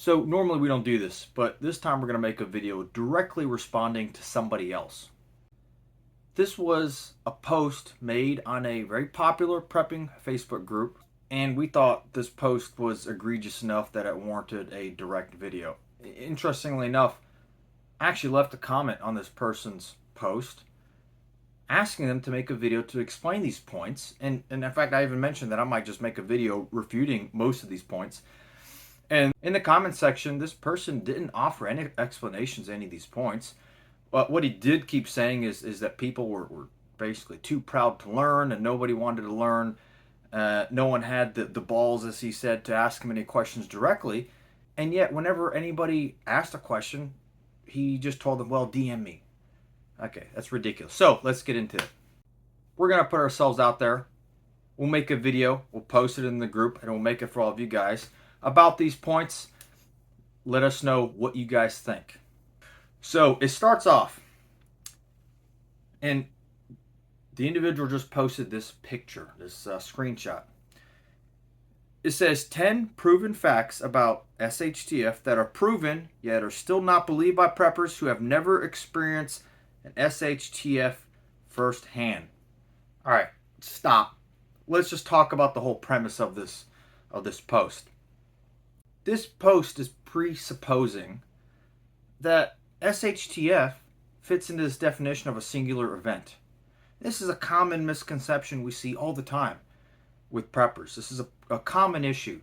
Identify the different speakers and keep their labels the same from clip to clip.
Speaker 1: So normally we don't do this, but this time we're going to make a video directly responding to somebody else. This was a post made on a very popular prepping Facebook group, and we thought this post was egregious enough that it warranted a direct video. Interestingly enough, I actually left a comment on this person's post asking them to make a video to explain these points, and in fact I even mentioned that I might just make a video refuting most of these points. And in the comment section, this person didn't offer any explanations to any of these points. But what he did keep saying is that people were basically too proud to learn and nobody wanted to learn. No one had the balls, as he said, to ask him any questions directly. And yet, whenever anybody asked a question, he just told them, well, DM me. Okay, that's ridiculous. So let's get into it. We're going to put ourselves out there. We'll make a video. We'll post it in the group, and we'll make it for all of you guys about these points. Let us know what you guys think. So it starts off, and the individual just posted this picture, this screenshot. It says 10 proven facts about SHTF that are proven yet are still not believed by preppers who have never experienced an SHTF firsthand. All right, stop. Let's just talk about the whole premise of this post. This post is presupposing that SHTF fits into this definition of a singular event. This is a common misconception we see all the time with preppers. This is a common issue.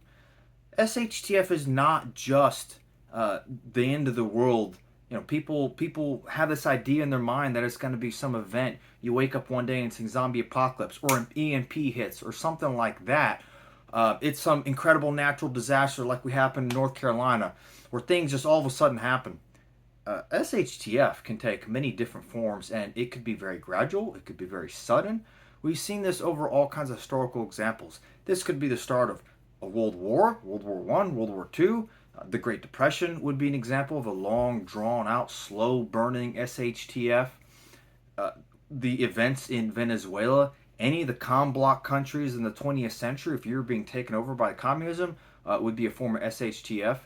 Speaker 1: SHTF is not just the end of the world. You know, people have this idea in their mind that it's going to be some event. You wake up one day and it's a zombie apocalypse, or an EMP hits, or something like that. It's some incredible natural disaster like we happened in North Carolina, where things just all of a sudden happen. SHTF can take many different forms, and it could be very gradual. It could be very sudden. We've seen this over all kinds of historical examples. This could be the start of a World War, World War I, World War II. The Great Depression would be an example of a long, drawn-out, slow-burning SHTF. The events in Venezuela, any of the COM bloc countries in the 20th century, if you were being taken over by communism, would be a form of SHTF.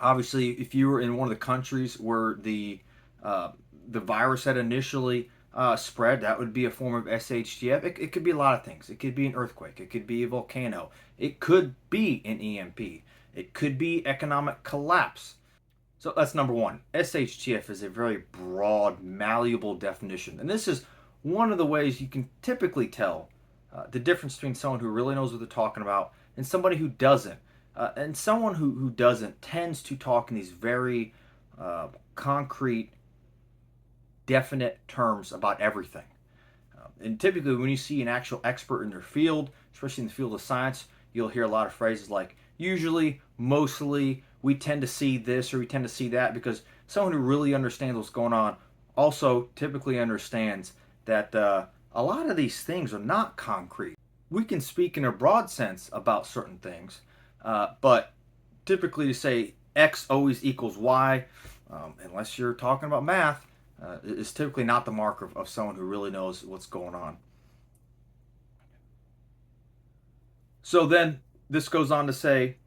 Speaker 1: Obviously, if you were in one of the countries where the virus had initially spread, that would be a form of SHTF. It could be a lot of things. It could be an earthquake. It could be a volcano. It could be an EMP. It could be economic collapse. So that's number one. SHTF is a very broad, malleable definition. And this is one of the ways you can typically tell the difference between someone who really knows what they're talking about and somebody who doesn't. And someone who doesn't tends to talk in these very concrete, definite terms about everything. And typically when you see an actual expert in their field, especially in the field of science, you'll hear a lot of phrases like usually, mostly, we tend to see this or we tend to see that, because someone who really understands what's going on also typically understands that a lot of these things are not concrete. We can speak in a broad sense about certain things, but typically to say X always equals Y, unless you're talking about math, is typically not the mark of someone who really knows what's going on. So then this goes on to say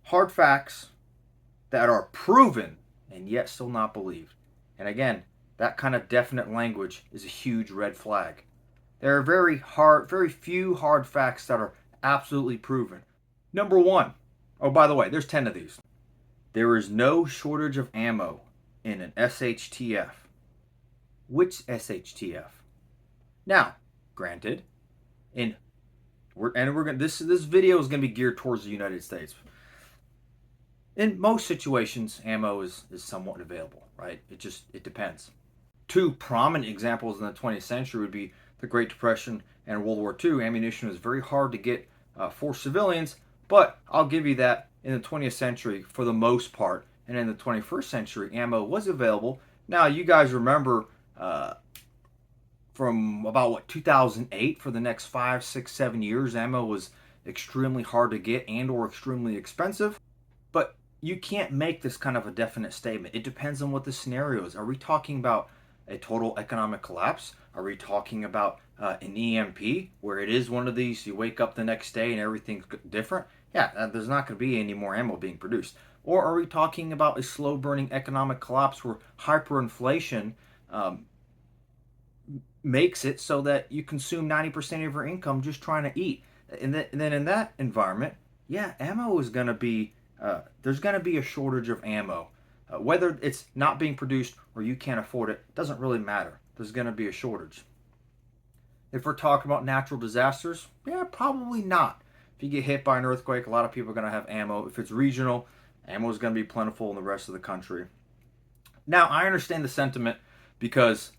Speaker 1: hard facts that are proven and yet still not believed. And again, that kind of definite language is a huge red flag. There are very few hard facts that are absolutely proven. Number one, oh, by the way, there's 10 of these. There is no shortage of ammo in an SHTF. Which SHTF? Now, granted, this video is going to be geared towards the United States. In most situations, ammo is somewhat available, right? It depends. Two prominent examples in the 20th century would be the Great Depression and World War II. Ammunition was very hard to get for civilians, but I'll give you that in the 20th century, for the most part, and in the 21st century, ammo was available. Now, you guys remember from about 2008, for the next 5, 6, 7 years, ammo was extremely hard to get and or extremely expensive. But you can't make this kind of a definite statement. It depends on what the scenario is. Are we talking about a total economic collapse? Are we talking about an EMP, where it is one of these, you wake up the next day and everything's different? Yeah, there's not going to be any more ammo being produced. Or are we talking about a slow burning economic collapse where hyperinflation um, makes it so that you consume 90% of your income just trying to eat? And then in that environment, yeah, ammo is going to be, there's going to be a shortage of ammo. Whether it's not being produced or you can't afford it, doesn't really matter. There's going to be a shortage. If we're talking about natural disasters, yeah, probably not. If you get hit by an earthquake, a lot of people are going to have ammo. If it's regional, ammo is going to be plentiful in the rest of the country. Now, I understand the sentiment because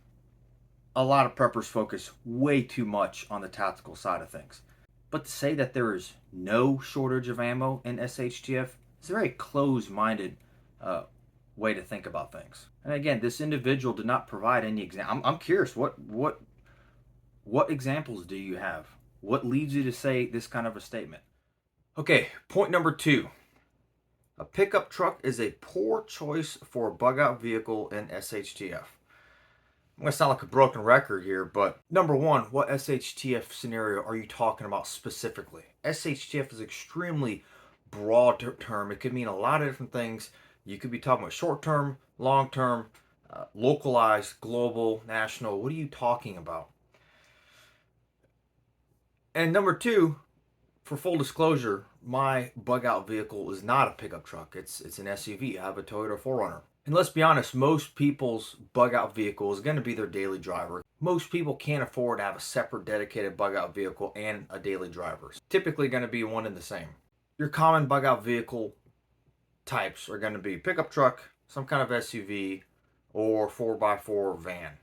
Speaker 1: a lot of preppers focus way too much on the tactical side of things. But to say that there is no shortage of ammo in SHTF is a very closed minded uh, way to think about things. And again, this individual did not provide any example. I'm curious, what examples do you have? What leads you to say this kind of a statement? Okay, point number 2. A pickup truck is a poor choice for a bug out vehicle in SHTF. I'm going to sound like a broken record here, but number 1, what SHTF scenario are you talking about specifically? SHTF is extremely broad term. It could mean a lot of different things. You could be talking about short term, long term, localized, global, national. What are you talking about? And number 2, for full disclosure, my bug out vehicle is not a pickup truck. It's an SUV. I have a Toyota 4Runner. And let's be honest, most people's bug out vehicle is going to be their daily driver. Most people can't afford to have a separate dedicated bug out vehicle and a daily driver. It's typically going to be one and the same. Your common bug out vehicle types are going to be pickup truck, some kind of SUV, or 4x4 van.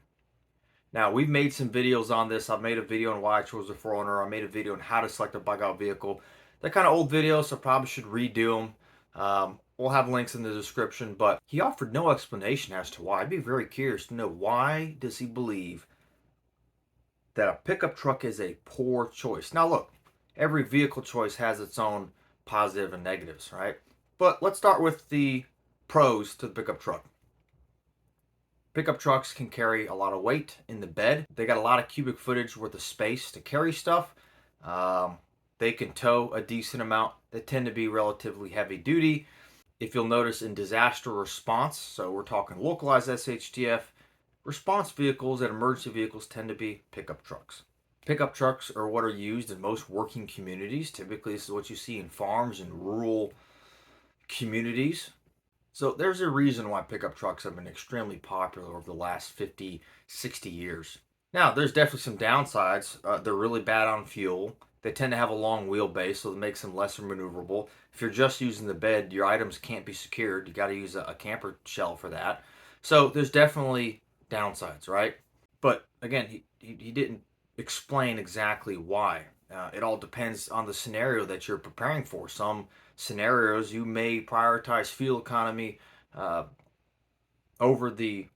Speaker 1: Now, we've made some videos on this. I've made a video on why I chose the 4Runner. I made a video on how to select a bug out vehicle. They're kind of old videos, so I probably should redo them. We'll have links in the description, but he offered no explanation as to why. I'd be very curious to know, why does he believe that a pickup truck is a poor choice? Now, look, every vehicle choice has its own positive and negatives, right? But let's start with the pros to the pickup truck. Pickup trucks can carry a lot of weight in the bed. They got a lot of cubic footage worth of space to carry stuff. They can tow a decent amount. They tend to be relatively heavy duty. If you'll notice in disaster response, so we're talking localized SHTF, response vehicles and emergency vehicles tend to be pickup trucks. Pickup trucks are what are used in most working communities. Typically, this is what you see in farms and rural communities. So there's a reason why pickup trucks have been extremely popular over the last 50, 60 years. Now, there's definitely some downsides. They're really bad on fuel. They tend to have a long wheelbase, so it makes them less maneuverable. If you're just using the bed, your items can't be secured. You got to use a camper shell for that. So there's definitely downsides, right? But again, he didn't explain exactly why. It all depends on the scenario that you're preparing for. Some scenarios you may prioritize fuel economy uh, over the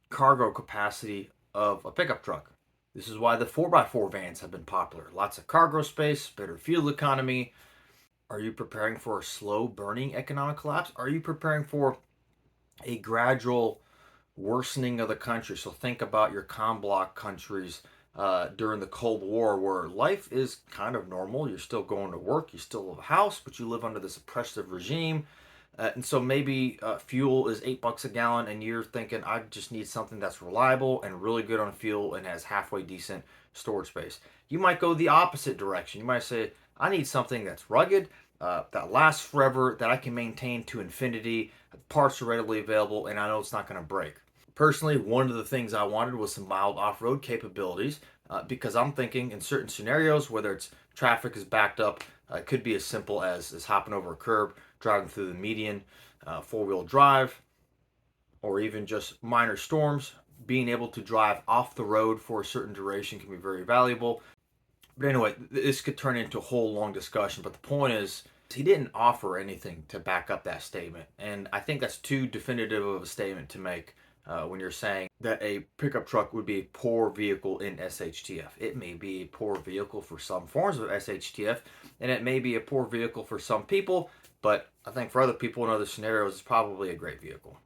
Speaker 1: cargo capacity of a pickup truck. This is why the 4x4 vans have been popular. Lots of cargo space, better fuel economy. Are you preparing for a slow burning economic collapse? Are you preparing for a gradual worsening of the country? So think about your comm block countries during the Cold War, where life is kind of normal. You're still going to work, you still have a house, but you live under this oppressive regime. And so maybe fuel is $8 a gallon, and you're thinking, I just need something that's reliable and really good on fuel and has halfway decent storage space. You might go the opposite direction. You might say, I need something that's rugged, that lasts forever, that I can maintain to infinity. Parts are readily available, and I know it's not going to break. Personally, one of the things I wanted was some mild off-road capabilities because I'm thinking in certain scenarios, whether it's traffic is backed up, it could be as simple as hopping over a curb, driving through the median, four-wheel drive, or even just minor storms. Being able to drive off the road for a certain duration can be very valuable. But anyway, this could turn into a whole long discussion. But the point is, he didn't offer anything to back up that statement. And I think that's too definitive of a statement to make when you're saying that a pickup truck would be a poor vehicle in SHTF. It may be a poor vehicle for some forms of SHTF, and it may be a poor vehicle for some people, but I think for other people in other scenarios, it's probably a great vehicle.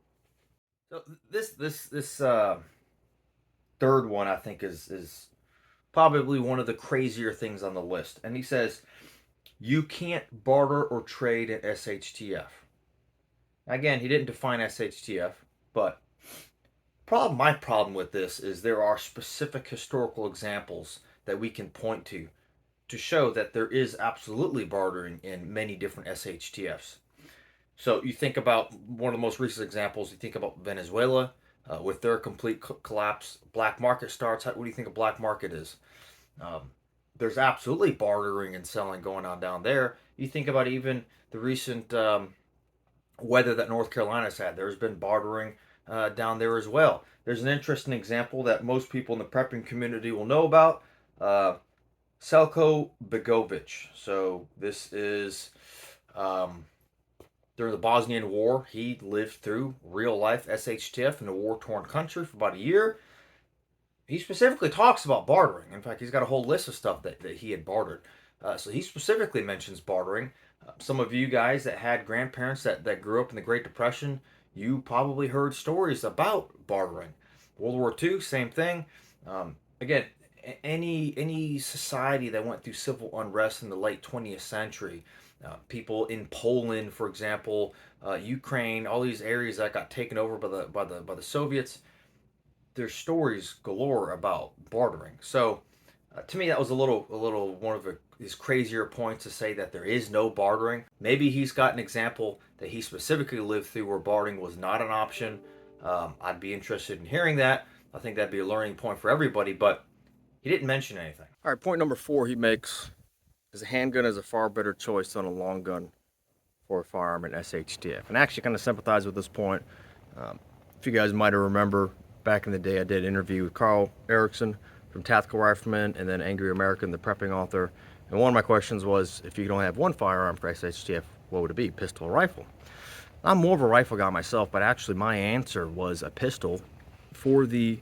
Speaker 1: So this third one I think is probably one of the crazier things on the list. And he says, You can't barter or trade in SHTF. Again, he didn't define SHTF, but my problem with this is there are specific historical examples that we can point to show that there is absolutely bartering in many different SHTFs. So you think about one of the most recent examples, you think about Venezuela with their complete collapse, black market starts. What do you think a black market is? Um, there's absolutely bartering and selling going on down there. You think about even the recent weather that North Carolina's had. There's been bartering down there as well. There's an interesting example that most people in the prepping community will know about. Selko Begovic. So this is during the Bosnian War. He lived through real life SHTF in a war torn country for about a year. He specifically talks about bartering. In fact, he's got a whole list of stuff that he had bartered. So he specifically mentions bartering. Some of you guys that had grandparents that grew up in the Great Depression, you probably heard stories about bartering. World War II, same thing. Again, any society that went through civil unrest in the late 20th century, people in Poland, for example, Ukraine, all these areas that got taken over by the Soviets, there's stories galore about bartering. So to me, that was a little one of his crazier points to say that there is no bartering. Maybe he's got an example that he specifically lived through where bartering was not an option. I'd be interested in hearing that. I think that'd be a learning point for everybody, but he didn't mention anything. All right, point number 4 he makes is a handgun is a far better choice than a long gun for a firearm in SHTF. And I actually kind of sympathize with this point. If you guys might have remember, back in the day, I did an interview with Carl Erickson from Tactical Rifleman and then Angry American, the prepping author. And one of my questions was, if you could only have one firearm for SHTF, what would it be, pistol or rifle? I'm more of a rifle guy myself, but actually my answer was a pistol for the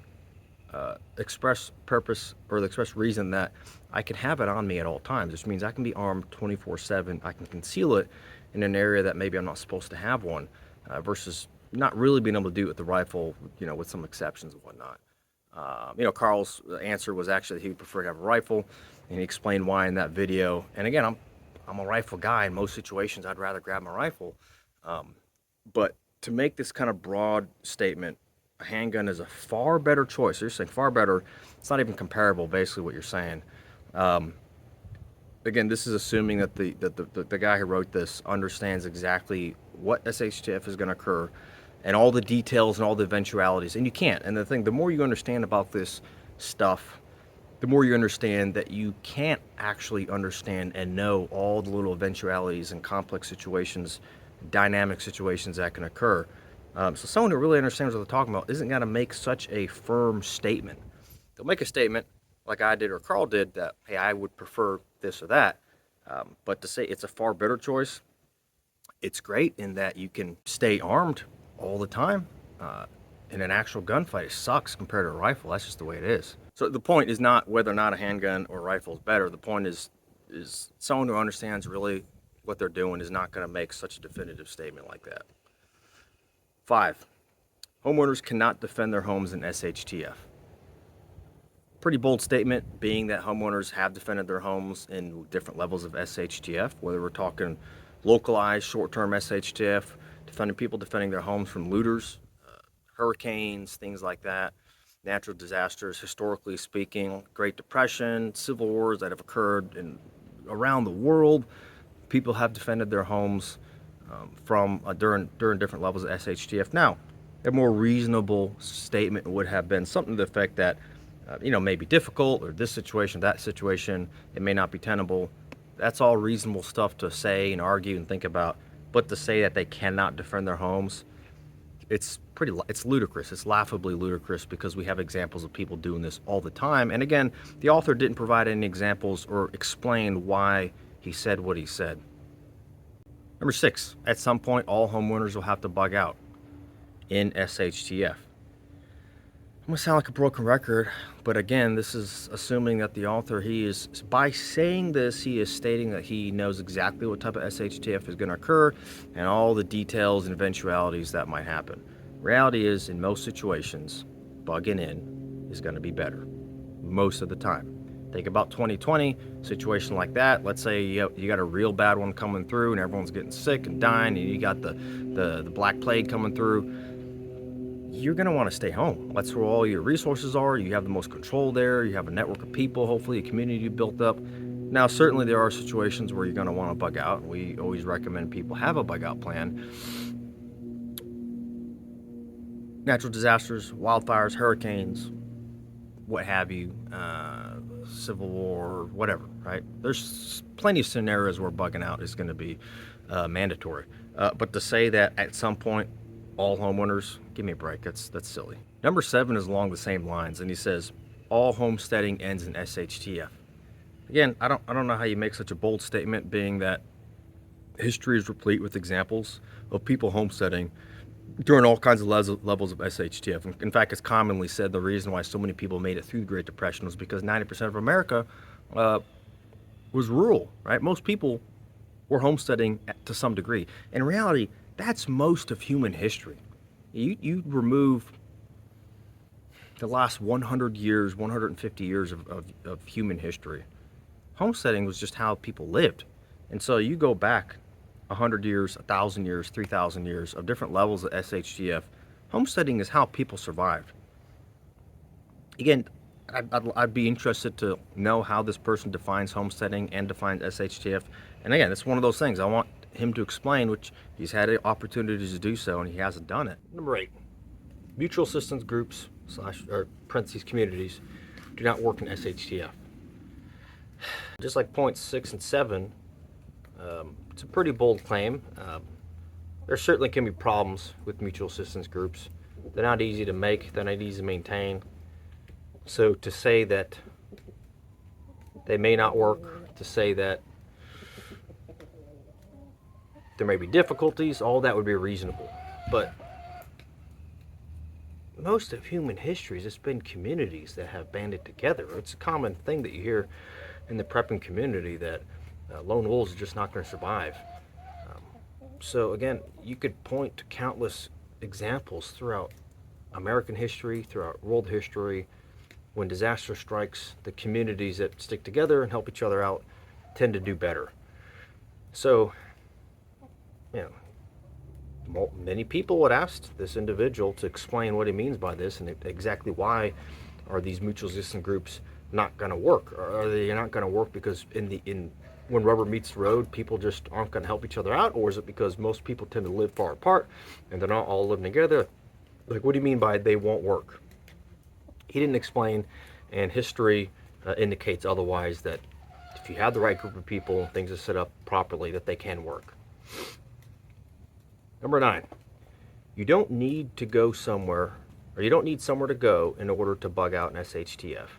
Speaker 1: express purpose or the express reason that I can have it on me at all times, which means I can be armed 24/7. I can conceal it in an area that maybe I'm not supposed to have one, versus not really being able to do it with the rifle, with some exceptions and whatnot. Carl's answer was actually that he would prefer to have a rifle, and he explained why in that video. And again, I'm a rifle guy. In most situations, I'd rather grab my rifle. But to make this kind of broad statement, a handgun is a far better choice. You're saying far better. It's not even comparable, basically, what you're saying. Again, this is assuming that the guy who wrote this understands exactly what SHTF is going to occur and all the details and all the eventualities. And you can't. And the more you understand about this stuff, the more you understand that you can't actually understand and know all the little eventualities and complex situations, dynamic situations that can occur. So someone who really understands what they're talking about isn't going to make such a firm statement. They'll make a statement like I did or Carl did that, hey, I would prefer this or that. But to say it's a far better choice, it's great in that you can stay armed all the time. In an actual gunfight, it sucks compared to a rifle. That's just the way it is. So the point is not whether or not a handgun or rifle is better. The point is someone who understands really what they're doing is not going to make such a definitive statement like that. 5, homeowners cannot defend their homes in SHTF. Pretty bold statement, being that homeowners have defended their homes in different levels of SHTF, whether we're talking localized, short-term SHTF, defending their homes from looters, hurricanes, things like that, natural disasters, historically speaking, Great Depression, civil wars that have occurred around the world. People have defended their homes during different levels of SHTF. Now, a more reasonable statement would have been something to the effect that, may be difficult, or this situation, that situation, it may not be tenable. That's all reasonable stuff to say and argue and think about. But to say that they cannot defend their homes, it's ludicrous. It's laughably ludicrous because we have examples of people doing this all the time. And again, the author didn't provide any examples or explain why he said what he said. Number 6, at some point, all homeowners will have to bug out in SHTF. I'm going to sound like a broken record, but again, this is assuming that the author, by saying this, he is stating that he knows exactly what type of SHTF is going to occur and all the details and eventualities that might happen. Reality is, in most situations, bugging in is going to be better, most of the time.
Speaker 2: Think about 2020, situation like that. Let's say you got a real bad one coming through and everyone's getting sick and dying, and you got the Black Plague coming through. You're going to want to stay home. That's where all your resources are. You have the most control there. You have a network of people, hopefully a community built up. Now, certainly there are situations where you're going to want to bug out. We always recommend people have a bug out plan. Natural disasters, wildfires, hurricanes, what have you, civil war, whatever, right? There's plenty of scenarios where bugging out is going to be mandatory. But to say that at some point, all homeowners, give me a break, that's silly. Number 7 is along the same lines, and he says, all homesteading ends in SHTF. Again, I don't know how you make such a bold statement, being that history is replete with examples of people homesteading during all kinds of levels of SHTF. In fact, it's commonly said the reason why so many people made it through the Great Depression was because 90% of America was rural, right? Most people were homesteading to some degree. In reality, that's most of human history. You remove the last 100 years, 150 years of human history. Homesteading was just how people lived. And so you go back 100 years, 1,000 years, 3,000 years of different levels of SHTF. Homesteading is how people survived. Again, I'd be interested to know how this person defines homesteading and defines SHTF. And again, it's one of those things I want him to explain, which he's had opportunities to do so and he hasn't done it. Number 8, mutual assistance groups or parentheses communities do not work in SHTF. Just like points 6 and 7, it's a pretty bold claim. There certainly can be problems with mutual assistance groups. They're not easy to make, they're not easy to maintain. So to say that they may not work, to say that there may be difficulties, all that would be reasonable. But most of human history has been communities that have banded together. It's a common thing that you hear in the prepping community that lone wolves are just not going to survive. So again, you could point to countless examples throughout American history, throughout world history. When disaster strikes, the communities that stick together and help each other out tend to do better. So, many people would ask this individual to explain what he means by this and exactly why are these mutual assistance groups not going to work? Or are they not going to work because when rubber meets the road, people just aren't going to help each other out? Or is it because most people tend to live far apart and they're not all living together? Like, what do you mean by they won't work? He didn't explain, and history indicates otherwise, that if you have the right group of people and things are set up properly, that they can work. Number 9, you don't need to go somewhere, or you don't need somewhere to go in order to bug out an SHTF.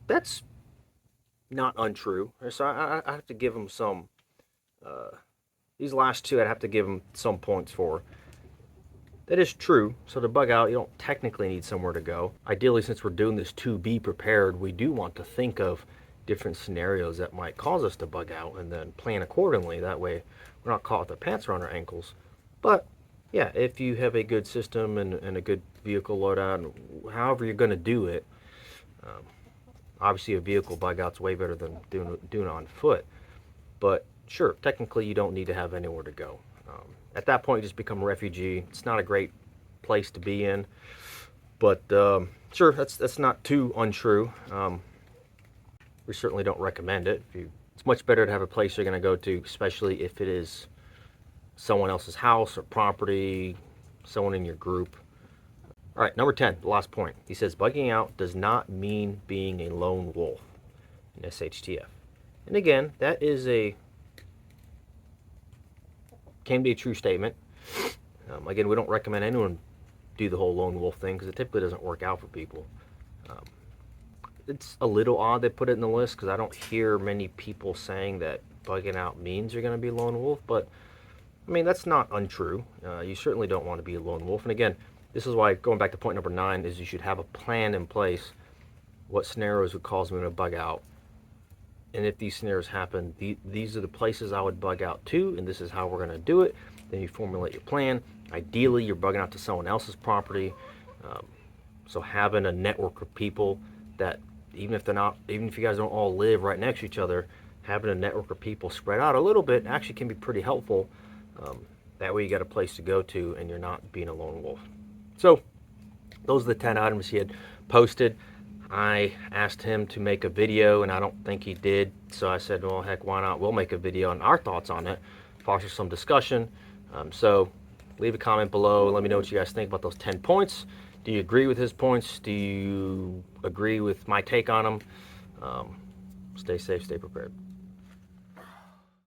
Speaker 2: That's not untrue. So I have to give him some, these last two I'd have to give him some points for. That is true. So to bug out, you don't technically need somewhere to go. Ideally, since we're doing this to be prepared, we do want to think of different scenarios that might cause us to bug out and then plan accordingly. That way we're not caught with our pants around our ankles. But yeah, if you have a good system and a good vehicle loadout, and however you're going to do it, obviously a vehicle bug out's way better than doing it on foot. But sure, technically you don't need to have anywhere to go. At that point, you just become a refugee. It's not a great place to be in, but sure, that's not too untrue. We certainly don't recommend it. It's much better to have a place you're going to go to, especially if it is someone else's house or property, someone in your group. All right, number 10, the last point. He says, bugging out does not mean being a lone wolf in SHTF. And again, that can be a true statement. Again, we don't recommend anyone do the whole lone wolf thing because it typically doesn't work out for people. It's a little odd they put it in the list because I don't hear many people saying that bugging out means you're going to be a lone wolf, but I mean, that's not untrue. You certainly don't want to be a lone wolf. And again, this is why, going back to point number 9, is you should have a plan in place. What scenarios would cause me to bug out? And if these scenarios happen, these are the places I would bug out to, and this is how we're going to do it. Then you formulate your plan. Ideally, you're bugging out to someone else's property. So having a network of people that even if you guys don't all live right next to each other, having a network of people spread out a little bit actually can be pretty helpful. That way you got a place to go to and you're not being a lone wolf. So those are the 10 items he had posted. I asked him to make a video and I don't think he did. So I said, well, heck, why not? We'll make a video on our thoughts on it, foster some discussion. So leave a comment below. Let me know what you guys think about those 10 points. Do you agree with his points? Do you agree with my take on them? Stay safe, stay prepared.